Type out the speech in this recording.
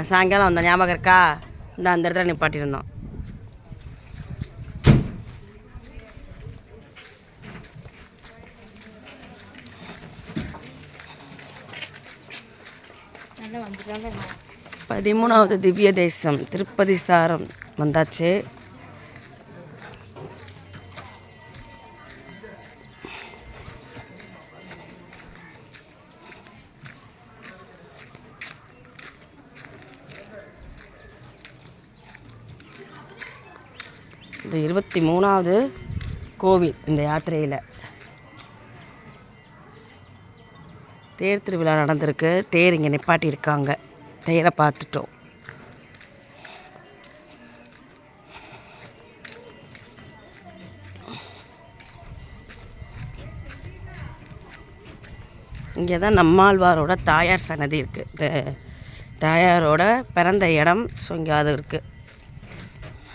சாயங்காலம் வந்தோம், ஞாபகம் இருக்கா? அந்த இடத்துல நிப்பாட்டியிருந்தோம். வந்துட்டாங்க. 13வது திவ்ய தேசம் திருப்பதி சாரம் வந்தாச்சு. இந்த 23வது கோவில் இந்த யாத்திரையில். தேர் திருவிழா நடந்திருக்கு. தேர் இங்கே நிப்பாட்டியிருக்காங்க. தேரை பார்த்துட்டோம். இங்கே தான் நம்மாழ்வாரோட தாயார் சன்னதி இருக்குது. இந்த தாயாரோட பிறந்த இடம். ஸோ இங்கே அது இருக்குது.